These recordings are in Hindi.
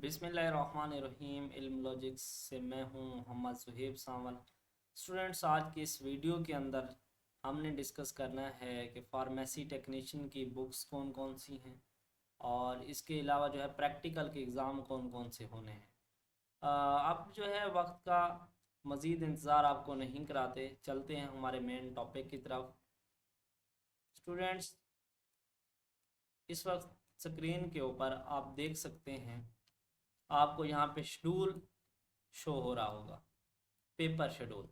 बिस्मिल्लाहिर्रहमानिर्रहीम। इल्म लॉजिक्स से मैं हूँ मोहम्मद सुहेब सावल। स्टूडेंट्स, आज की इस वीडियो के अंदर हमने डिस्कस करना है कि फार्मेसी टेक्नीशियन की बुक्स कौन कौन सी हैं और इसके अलावा जो है प्रैक्टिकल के एग्ज़ाम कौन कौन से होने हैं। अब जो है वक्त का मज़ीद इंतज़ार आपको नहीं कराते, चलते हैं हमारे मेन टॉपिक की तरफ। स्टूडेंट्स, इस वक्त स्क्रीन के ऊपर आप देख सकते हैं, आपको यहाँ पे शेड्यूल शो हो रहा होगा, पेपर शेड्यूल।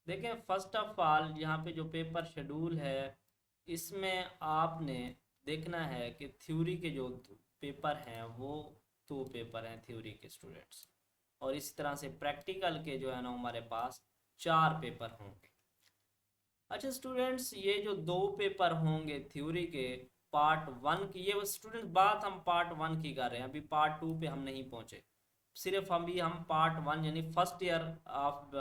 देखें, फर्स्ट ऑफ ऑल यहाँ पे जो पेपर शेड्यूल है इसमें आपने देखना है कि थ्योरी के जो पेपर हैं वो 2 पेपर हैं थ्योरी के स्टूडेंट्स, और इसी तरह से प्रैक्टिकल के जो है ना हमारे पास 4 पेपर होंगे। अच्छा स्टूडेंट्स, ये जो 2 पेपर होंगे थ्योरी के पार्ट 1 की, ये स्टूडेंट बात हम पार्ट 1 की कर रहे हैं, अभी पार्ट 2 पे हम नहीं पहुंचे। सिर्फ अभी हम पार्ट 1 यानी first year of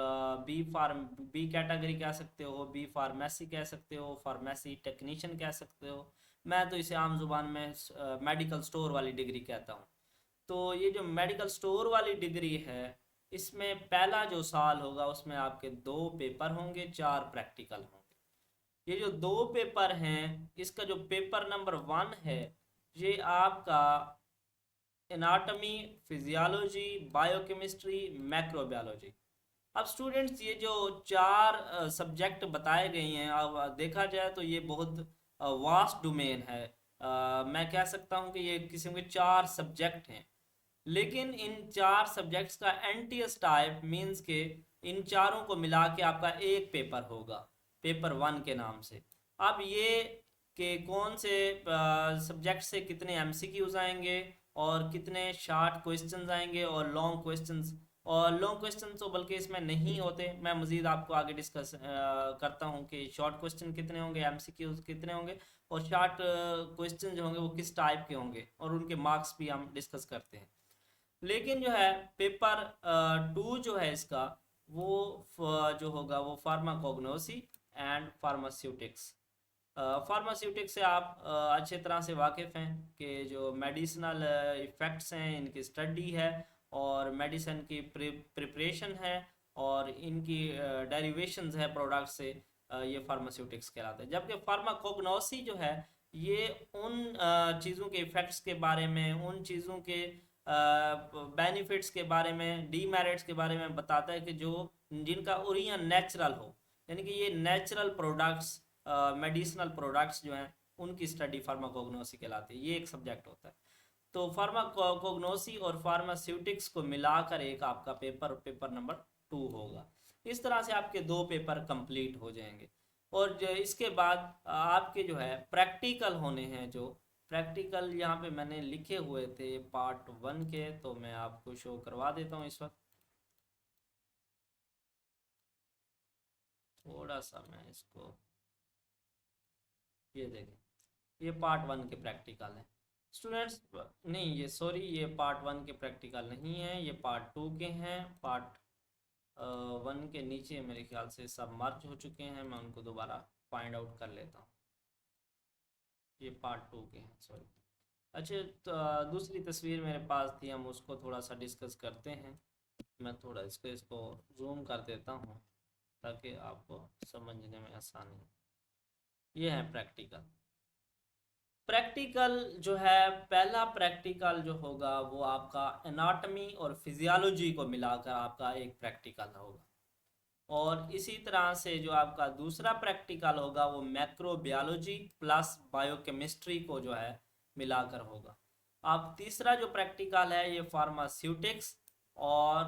B category कह सकते हो, बी फार्मेसी कह सकते हो, फार्मेसी टेक्नीशियन कह सकते हो। मैं तो इसे आम जुबान में मेडिकल स्टोर वाली डिग्री कहता हूँ। तो ये जो मेडिकल स्टोर वाली डिग्री है, इसमें पहला जो साल होगा उसमें आपके 2 पेपर होंगे, 4 प्रैक्टिकल होंगे। ये जो 2 पेपर हैं, इसका जो पेपर नंबर 1 है ये आपका एनाटॉमी, फिजियोलॉजी, बायोकेमिस्ट्री, मैक्रोबायोलॉजी। अब स्टूडेंट्स, ये जो 4 सब्जेक्ट बताए गए हैं, अब देखा जाए तो ये बहुत वास्ट डोमेन है। मैं कह सकता हूँ कि ये किस्म के 4 सब्जेक्ट हैं, लेकिन इन 4 सब्जेक्ट्स का एनटीएस टाइप मीन्स के इन चारों को मिला के आपका एक पेपर होगा, पेपर 1 के नाम से। अब ये कि कौन से सब्जेक्ट से कितने एमसीक्यूज आएंगे और कितने शॉर्ट क्वेश्चंस आएंगे और लॉन्ग क्वेश्चंस। और लॉन्ग क्वेश्चन तो बल्कि इसमें नहीं होते, मैं मज़ीद आपको आगे डिस्कस करता हूँ कि शॉर्ट क्वेश्चन कितने होंगे, एमसीक्यूज कितने होंगे, और शॉर्ट क्वेश्चन जो होंगे वो किस टाइप के होंगे, और उनके मार्क्स भी हम डिस्कस करते हैं। लेकिन जो है पेपर 2 जो है इसका, वो जो होगा वो फार्माकोग्नोसी एंड फार्मास्यूटिक्स। फार्मास्यूटिक्स से आप अच्छे तरह से वाकिफ़ हैं कि जो मेडिसिनल इफ़ेक्ट्स हैं इनकी स्टडी है, और मेडिसिन की प्रिपरेशन है, और इनकी डेरिवेशंस है प्रोडक्ट से, ये फार्मास्यूटिक्स कहलाते हैं। जबकि फार्माकोग्नोसी जो है ये उन चीज़ों के इफ़ेक्ट्स के बारे में, उन चीज़ों के बेनिफिट्स के बारे में, डीमेरिट्स के बारे में बताता है कि जो जिनका ओरिजिन नेचुरल हो, यानी कि ये नेचुरल प्रोडक्ट्स, मेडिसिनल प्रोडक्ट्स जो हैं उनकी स्टडी फार्माकोग्नोसी कहलाती है। ये एक सब्जेक्ट होता है। तो फार्माकोग्नोसी और फार्मास्यूटिक्स को मिलाकर एक आपका पेपर नंबर 2 होगा। इस तरह से आपके 2 पेपर कंप्लीट हो जाएंगे, और जो इसके बाद आपके जो है प्रैक्टिकल होने हैं। जो प्रैक्टिकल यहाँ पे मैंने लिखे हुए थे पार्ट 1 के, तो मैं आपको शो करवा देता हूँ इस वक्त। थोड़ा सा मैं इसको, ये देखें, ये पार्ट 1 के प्रैक्टिकल है स्टूडेंट्स। नहीं, ये सॉरी, ये पार्ट 1 के प्रैक्टिकल नहीं है, ये पार्ट 2 के हैं। पार्ट 1 के नीचे मेरे ख्याल से सब मर्ज हो चुके हैं, मैं उनको दोबारा फाइंड आउट कर लेता हूँ। ये पार्ट 2 के हैं, सॉरी। अच्छा, तो दूसरी तस्वीर मेरे पास थी, हम उसको थोड़ा सा डिस्कस करते हैं। मैं थोड़ा इसको जूम कर देता हूँ ताकि आपको समझने में आसानी हो। ये है प्रैक्टिकल। प्रैक्टिकल जो है, पहला प्रैक्टिकल जो होगा वो आपका एनाटॉमी और फिजियोलॉजी को मिलाकर आपका एक प्रैक्टिकल होगा, और इसी तरह से जो आपका दूसरा प्रैक्टिकल होगा वो मैक्रोबायोलॉजी प्लस बायोकेमिस्ट्री को जो है मिलाकर होगा। अब तीसरा जो प्रैक्टिकल है ये फार्मास्यूटिक्स और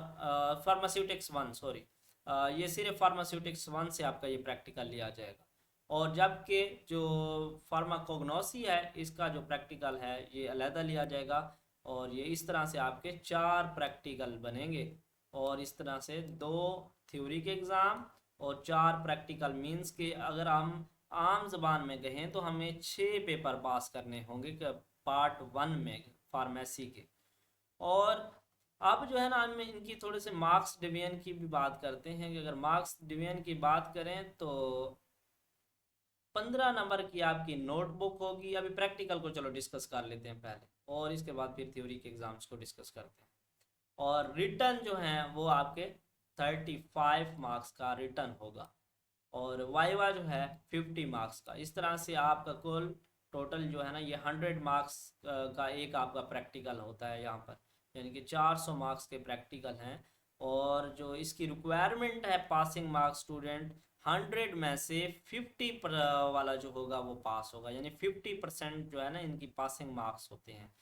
फार्मास्यूटिक्स 1, सॉरी, ये सिर्फ फार्मास्यूटिक्स 1 से आपका ये प्रैक्टिकल लिया जाएगा। और जबकि जो फार्माकोग्नोसी है इसका जो प्रैक्टिकल है ये अलहदा लिया जाएगा, और ये इस तरह से आपके 4 प्रैक्टिकल बनेंगे, और इस तरह से 2 थ्योरी के एग्ज़ाम और 4 प्रैक्टिकल। मीन्स के अगर हम आम जबान में कहें तो हमें 6 पेपर पास करने होंगे पार्ट 1 में फार्मेसी के। और अब जो है ना, हम इनकी थोड़े से मार्क्स डिवीजन की भी बात करते हैं कि अगर मार्क्स डिवीजन की बात करें तो 15 नंबर की आपकी नोटबुक होगी। अभी प्रैक्टिकल को चलो डिस्कस कर लेते हैं पहले। और इसके बाद फिर थ्योरी के एग्ज़ाम्स को डिस्कस करते हैं। और रिटर्न जो है वो आपके 35 मार्क्स का रिटर्न होगा, और वाइवा जो है 50 मार्क्स का। इस तरह से आपका कुल टोटल जो है ना ये 100 मार्क्स का एक आपका प्रैक्टिकल होता है यहाँ पर, यानी कि 400 मार्क्स के प्रैक्टिकल हैं। और जो इसकी रिक्वायरमेंट है पासिंग मार्क्स स्टूडेंट, 100 में से 50 वाला जो होगा वो पास होगा, यानी 50% जो है ना इनकी पासिंग मार्क्स होते हैं।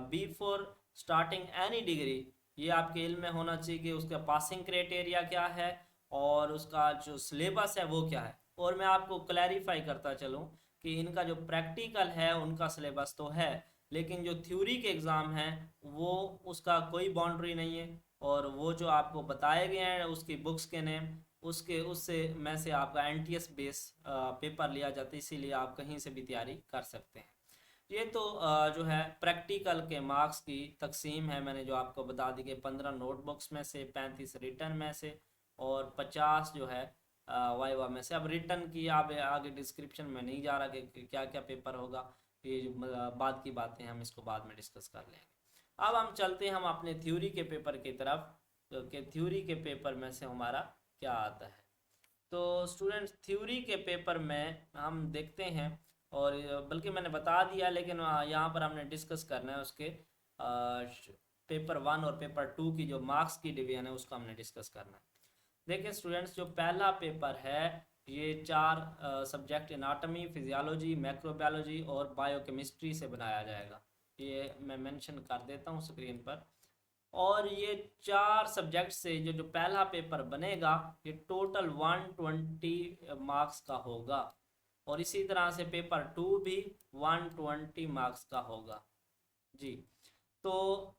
बिफोर स्टार्टिंग एनी डिग्री ये आपके इल्म में होना चाहिए कि उसका पासिंग क्राइटेरिया क्या है और उसका जो सिलेबस है वो क्या है। और मैं आपको क्लैरिफाई करता चलूँ कि इनका जो प्रैक्टिकल है उनका सिलेबस तो है, लेकिन जो थ्योरी के एग्ज़ाम हैं वो उसका कोई बाउंड्री नहीं है, और वो जो आपको बताए गए हैं उसकी बुक्स के नेम उसके उससे में से आपका एनटीएस बेस पेपर लिया जाता है, इसीलिए आप कहीं से भी तैयारी कर सकते हैं। ये तो जो है प्रैक्टिकल के मार्क्स की तकसीम है, मैंने जो आपको बता दी कि 15 नोटबुक्स में से, 35 रिटर्न में से, और 50 जो है वाइवा में से। अब रिटर्न की आप आगे डिस्क्रिप्शन में नहीं जा रहा कि क्या क्या पेपर होगा, ये बाद की बातें हम इसको बाद में डिस्कस कर लेंगे। अब हम चलते हैं हम अपने थ्योरी के पेपर की तरफ, तो कि थ्योरी के पेपर में से हमारा क्या आता है। तो स्टूडेंट्स थ्योरी के पेपर में हम देखते हैं, और बल्कि मैंने बता दिया लेकिन यहाँ पर हमने डिस्कस करना है उसके पेपर 1 और पेपर 2 की जो मार्क्स की डिवीजन है उसको हमने डिस्कस करना है। देखिए स्टूडेंट्स, जो पहला पेपर है ये 4 सब्जेक्ट एनाटॉमी, फिजियोलॉजी, मैक्रोबायोलॉजी और बायोकेमिस्ट्री से बनाया जाएगा। ये मैं मेंशन कर देता हूँ स्क्रीन पर। और ये 4 सब्जेक्ट से जो जो पहला पेपर बनेगा ये टोटल 120 मार्क्स का होगा, और इसी तरह से पेपर 2 भी 120 मार्क्स का होगा जी। तो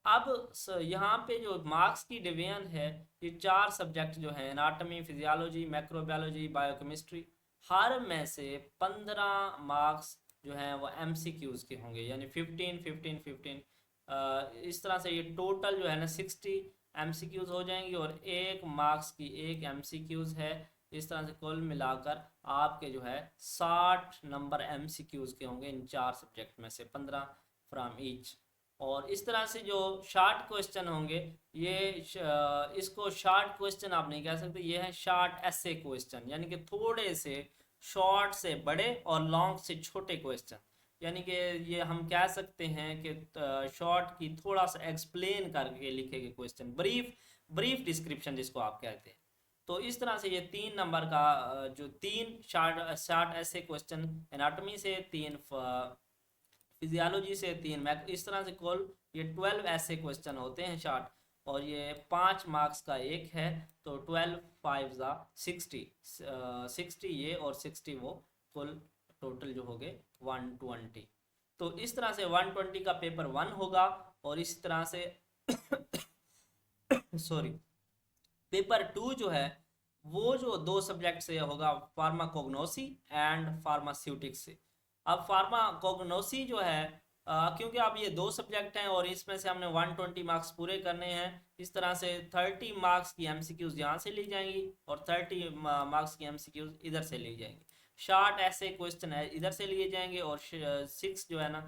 अब यहाँ पे जो मार्क्स की डिवीजन है, ये 4 सब्जेक्ट जो हैं एनाटॉमी, फिजियोलॉजी, मैक्रोबायोलॉजी, बायोकेमिस्ट्री, हर में से 15 मार्क्स जो हैं वो एमसीक्यूज़ के होंगे, यानी 15 15 15। इस तरह से ये टोटल जो है ना 60 एमसीक्यूज़ हो जाएंगी, और 1 मार्क्स की 1 एमसीक्यूज़ है। इस तरह से कुल मिलाकर आपके जो है 60 नंबर एमसीक्यूज़ के होंगे इन 4 सब्जेक्ट में से, 15 फ्राम ईच। और इस तरह से जो शार्ट क्वेश्चन होंगे ये इसको शार्ट क्वेश्चन आप नहीं कह सकते, ये है शार्ट ऐसे क्वेश्चन, यानी कि थोड़े से शॉर्ट से बड़े और लॉन्ग से छोटे क्वेश्चन। यानी कि ये हम कह सकते हैं कि शॉर्ट की थोड़ा सा एक्सप्लेन करके लिखे गए क्वेश्चन, ब्रीफ ब्रीफ डिस्क्रिप्शन जिसको आप कहते हैं। तो इस तरह से ये 3 नंबर का जो 3 शार्ट शार्ट ऐसे क्वेश्चन एनाटॉमी से, 3 फिजियोलॉजी से, 3 मैथ, इस तरह से कुल ये 12 ऐसे क्वेश्चन होते हैं शार्ट, और ये 5 मार्क्स का एक है। तो 12 5 ज़ा 60, 60 ये और 60 वो, कुल टोटल जो हो गए 120। तो इस तरह से 120 का पेपर 1 होगा, और इस तरह से सॉरी पेपर 2 जो है वो जो 2 सब्जेक्ट से होगा, फार्माकोग्नोसी एंड फार्मास्यूटिक्स से। अब फार्माकोग्नोसी जो है क्योंकि अब ये 2 सब्जेक्ट हैं और इसमें से हमने 120 मार्क्स पूरे करने हैं, इस तरह से 30 मार्क्स की एमसीक्यूज यहाँ से ली जाएंगी और 30 मार्क्स की एमसीक्यूज इधर से ली जाएंगी। शार्ट ऐसे क्वेश्चन है इधर से लिए जाएंगे, और 6 जो है ना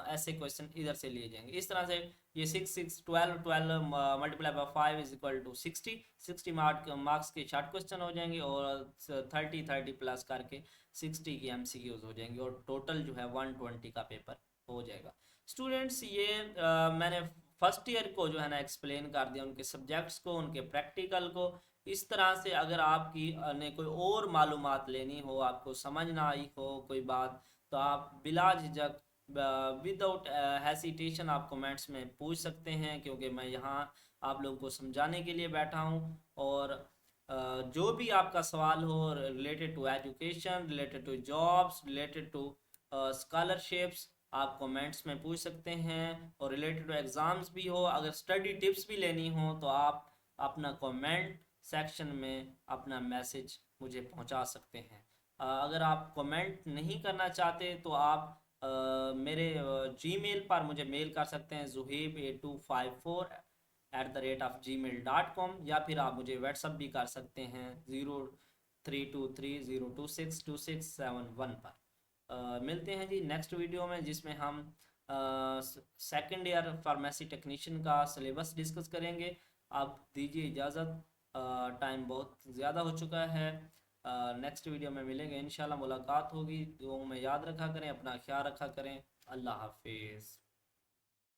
ऐसे क्वेश्चन इधर से लिए जाएंगे। इस तरह से ये 6 6 12 12 multiply by 5 is equal to 60 60 marks के शार्ट क्वेश्चन हो जाएंगे, और 30 30 प्लस करके 60 की एमसीक्यूज हो जाएंगी, और टोटल जो है 120 का पेपर हो जाएगा। स्टूडेंट्स ये मैंने फर्स्ट ईयर को जो है ना एक्सप्लेन कर दिया, उनके सब्जेक्ट्स को, उनके प्रैक्टिकल को। इस तरह से अगर आपकी ने कोई और मालूमात लेनी हो, आपको समझ ना आई हो कोई बात, तो आप बिला झिझक विदाउट हेसिटेशन आप कमेंट्स में पूछ सकते हैं, क्योंकि मैं यहाँ आप लोगों को समझाने के लिए बैठा हूँ। और जो भी आपका सवाल हो related to education, related to jobs, related to scholarships, आप कमेंट्स में पूछ सकते हैं। और रिलेटेड टू एग्ज़ाम्स भी हो, अगर स्टडी टिप्स भी लेनी हो, तो आप अपना कमेंट सेक्शन में अपना मैसेज मुझे पहुंचा सकते हैं। अगर आप कमेंट नहीं करना चाहते तो आप मेरे जीमेल पर मुझे मेल कर सकते हैं, zuhaib8254@gmail.com, या फिर आप मुझे व्हाट्सअप भी कर सकते हैं 0323026267 पर। मिलते हैं जी नेक्स्ट वीडियो में, जिसमें हम सेकेंड ईयर फार्मेसी टेक्नीशियन का सिलेबस डिस्कस करेंगे। आप दीजिए इजाज़त, टाइम बहुत ज़्यादा हो चुका है। नेक्स्ट वीडियो में मिलेंगे इंशाल्लाह, मुलाकात होगी। दुआओं में याद रखा करें, अपना ख्याल रखा करें। अल्लाह हाफिज़।